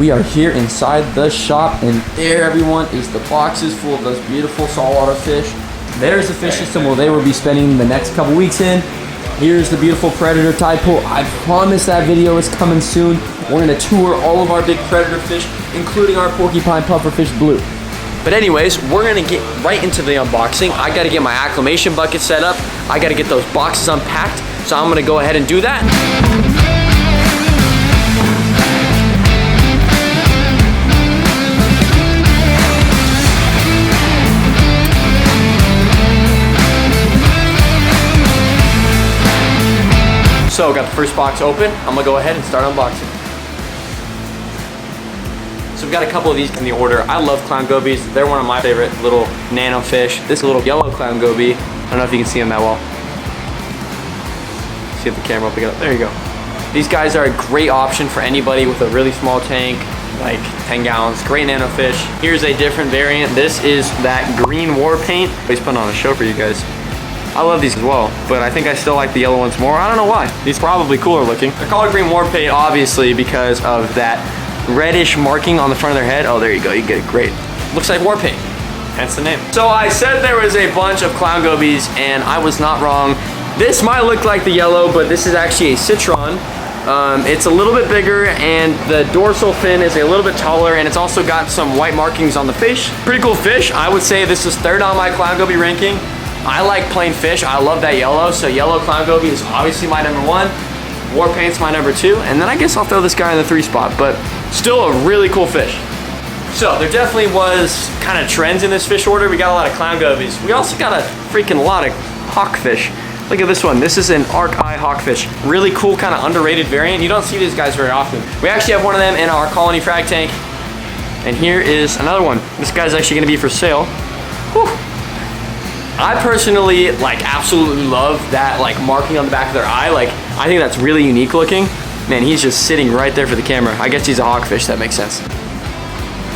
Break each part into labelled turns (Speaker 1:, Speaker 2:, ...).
Speaker 1: We are here inside the shop, and there, everyone, is the boxes full of those beautiful saltwater fish. There's the fish system where they will be spending the next couple weeks in. Here's the beautiful predator tide pool. I promise that video is coming soon. We're gonna tour all of our big predator fish, including our porcupine pufferfish blue. But anyways, we're gonna get right into the unboxing. I gotta get my acclimation bucket set up. I gotta get those boxes unpacked. So I'm gonna go ahead and do that. So, got the first box open. I'm gonna go ahead and start unboxing. So we've got a couple of these in the order. I love clown gobies. They're one of my favorite little nano fish. This little yellow clown goby. I don't know if you can see them that well. See if the camera will pick it up. There you go. These guys are a great option for anybody with a really small tank, like 10 gallons. Great nano fish. Here's a different variant. This is that green war paint. He's putting on a show for you guys. I love these as well, but I think I still like the yellow ones more. I don't know why. These are probably cooler looking. They're called green war paint, obviously, because of that reddish marking on the front of their head. Oh, there you go. You get it. Great. Looks like war paint. Hence the name. So I said there was a bunch of clown gobies, and I was not wrong. This might look like the yellow, but this is actually a citron. It's a little bit bigger, and the dorsal fin is a little bit taller, and it's also got some white markings on the fish. Pretty cool fish. I would say this is third on my clown goby ranking. I like plain fish. I love that yellow, so yellow clown goby is obviously my number one. War paint's my number two, and then I guess I'll throw this guy in the 3 spot, but still a really cool fish. So there definitely was kind of trends in this fish order. We got a lot of clown gobies. We also got a freaking lot of hawkfish. Look at this one. This is an arc eye hawkfish. Really cool, kind of underrated variant. You don't see these guys very often. We actually have one of them in our colony frag tank, and here is another one. This guy's actually gonna be for sale. Whew. I personally absolutely love that marking on the back of their eye. I think that's really unique looking. Man, he's just sitting right there for the camera. I guess he's a hawkfish, that makes sense.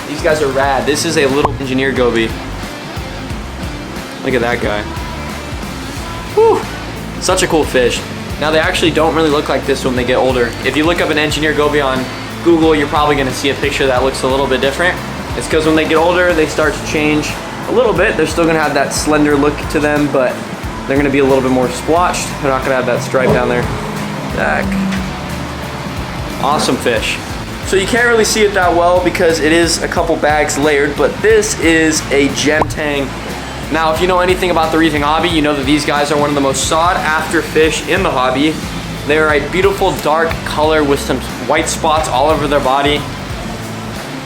Speaker 1: These guys are rad. This is a little engineer goby. Look at that guy. Whew. Such a cool fish. Now they actually don't really look like this when they get older. If you look up an engineer goby on Google, you're probably gonna see a picture that looks a little bit different. It's because when they get older, they start to change a little bit. They're still gonna have that slender look to them, but they're gonna be a little bit more splotched. They're not gonna have that stripe down there. Back. Awesome fish. So you can't really see it that well because it is a couple bags layered, but this is a gem tang. Now, if you know anything about the reefing hobby, you know that these guys are one of the most sought after fish in the hobby. They're a beautiful dark color with some white spots all over their body.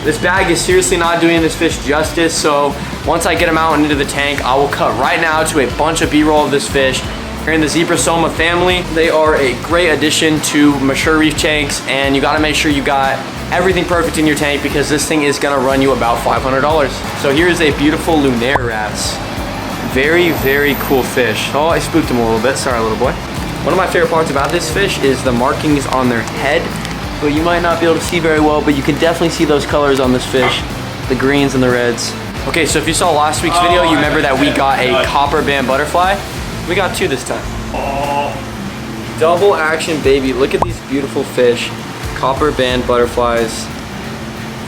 Speaker 1: This bag is seriously not doing this fish justice, so once I get them out and into the tank, I will cut right now to a bunch of B-roll of this fish. They're in the Zebrasoma family. They are a great addition to mature reef tanks, and you gotta make sure you got everything perfect in your tank because this thing is gonna run you about $500. So here's a beautiful lunaire wrasse. Very, very cool fish. Oh, I spooked him a little bit. Sorry, little boy. One of my favorite parts about this fish is the markings on their head. But you might not be able to see very well, but you can definitely see those colors on this fish, the greens and the reds. Okay, so if you saw last week's video, you remember that we got a copper band butterfly. We got 2 this time. Double action, baby. Look at these beautiful fish, copper band butterflies.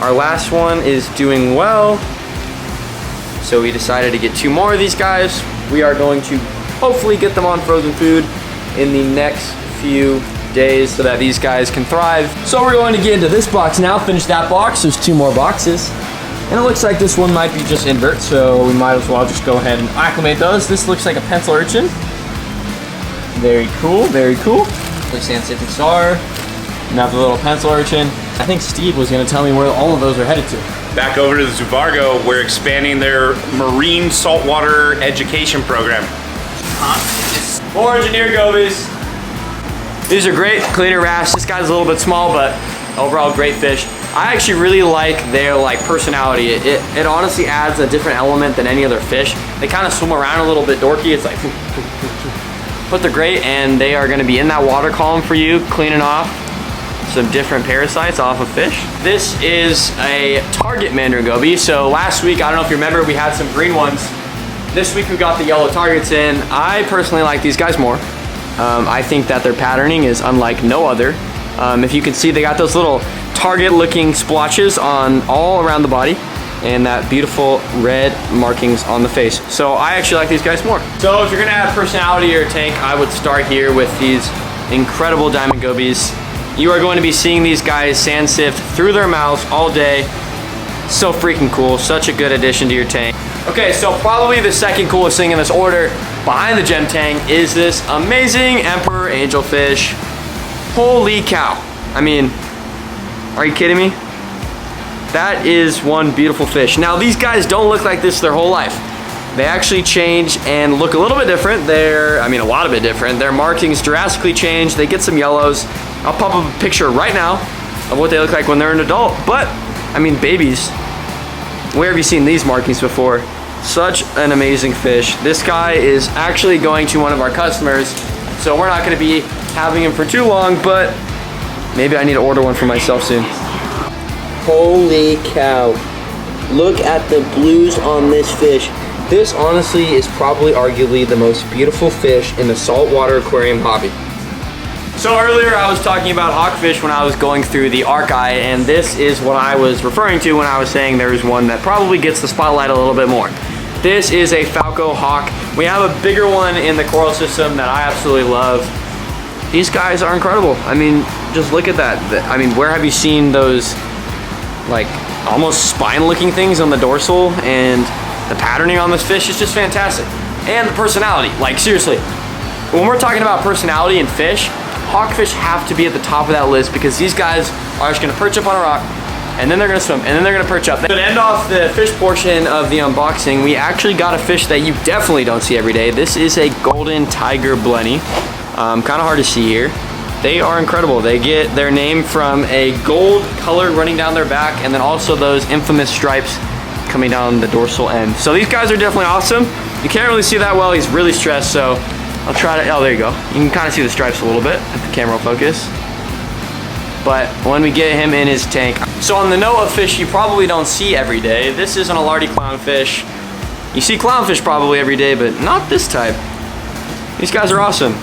Speaker 1: Our last one is doing well, so we decided to get 2 more of these guys. We are going to hopefully get them on frozen food in the next few days so that these guys can thrive. So we're going to get into this box now, finish that box. There's 2 more boxes. And it looks like this one might be just invert, so we might as well just go ahead and acclimate those. This looks like a pencil urchin. Very cool, very cool. The San Citric Star. Now the little pencil urchin. I think Steve was gonna tell me where all of those are headed to.
Speaker 2: Back over to the Zubargo, we're expanding their marine saltwater education program.
Speaker 1: More engineer gobies. These are great, cleaner wrasse. This guy's a little bit small, but overall great fish. I actually really like their personality. It honestly adds a different element than any other fish. They kind of swim around a little bit dorky. It's like, but they're great, and they are gonna be in that water column for you, cleaning off some different parasites off of fish. This is a target mandarin goby. So last week, I don't know if you remember, we had some green ones. This week we got the yellow targets in. I personally like these guys more. I think that their patterning is unlike no other. If you can see, they got those little target looking splotches on all around the body and that beautiful red markings on the face. So I actually like these guys more. So if you're gonna add personality to your tank, I would start here with these incredible diamond gobies. You are going to be seeing these guys sand sift through their mouths all day. So freaking cool, such a good addition to your tank. Okay, so probably the second coolest thing in this order behind the gem tank is this amazing emperor angelfish. Holy cow. I mean, are you kidding me? That is one beautiful fish. Now these guys don't look like this their whole life. They actually change and look a little bit different. A lot of bit different. Their markings drastically change. They get some yellows. I'll pop up a picture right now of what they look like when they're an adult. But, I mean, babies, where have you seen these markings before? Such an amazing fish. This guy is actually going to one of our customers, so we're not gonna be having him for too long, but maybe I need to order one for myself soon. Holy cow. Look at the blues on this fish. This honestly is probably arguably the most beautiful fish in the saltwater aquarium hobby. So earlier I was talking about hawkfish when I was going through the archive, and this is what I was referring to when I was saying there's one that probably gets the spotlight a little bit more. This is a Falco hawk. We have a bigger one in the coral system that I absolutely love. These guys are incredible. I mean, just look at that. I mean, where have you seen those like almost spine looking things on the dorsal, and the patterning on this fish is just fantastic. And the personality, like seriously, when we're talking about personality in fish, hawkfish have to be at the top of that list, because these guys are just gonna perch up on a rock, and then they're gonna swim, and then they're gonna perch up. To end off the fish portion of the unboxing, we actually got a fish that you definitely don't see every day. This is a golden tiger blenny. Kind of hard to see here. They are incredible. They get their name from a gold color running down their back, and then also those infamous stripes coming down the dorsal end. So these guys are definitely awesome. You can't really see that well. He's really stressed, so I'll try to, oh, there you go. You can kind of see the stripes a little bit if the camera will focus. But when we get him in his tank. So on the note of fish you probably don't see every day, this is an Alardi clownfish. You see clownfish probably every day, but not this type. These guys are awesome.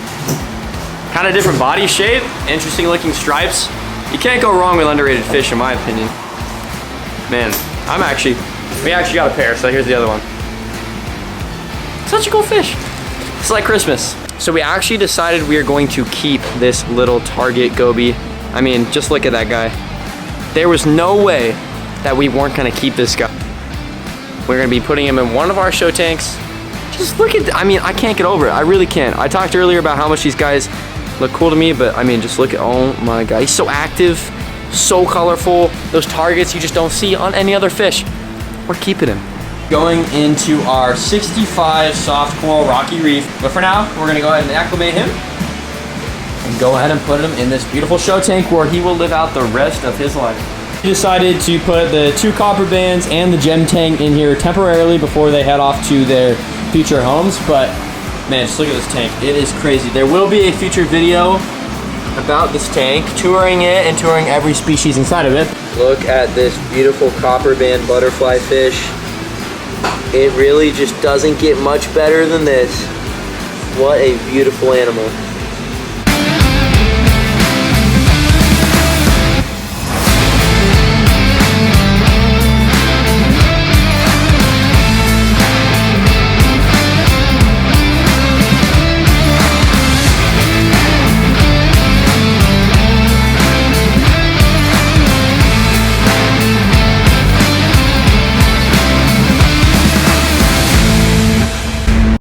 Speaker 1: Kind of different body shape, interesting looking stripes. You can't go wrong with underrated fish in my opinion. Man, we actually got a pair, so here's the other one. Such a cool fish. It's like Christmas. So we actually decided we are going to keep this little target goby. I mean, just look at that guy. There was no way that we weren't gonna keep this guy. We're gonna be putting him in one of our show tanks. Just look at, I mean, I can't get over it. I really can't. I talked earlier about how much these guys look cool to me, but I mean, just look at, oh my God. He's so active, so colorful. Those targets you just don't see on any other fish. We're keeping him. Going into our 65 soft coral rocky reef. But for now, we're gonna go ahead and acclimate him and go ahead and put him in this beautiful show tank where he will live out the rest of his life. We decided to put the 2 copper bands and the gem tank in here temporarily before they head off to their future homes. But man, just look at this tank. It is crazy. There will be a future video about this tank, touring it and touring every species inside of it. Look at this beautiful copper band butterfly fish. It really just doesn't get much better than this. What a beautiful animal.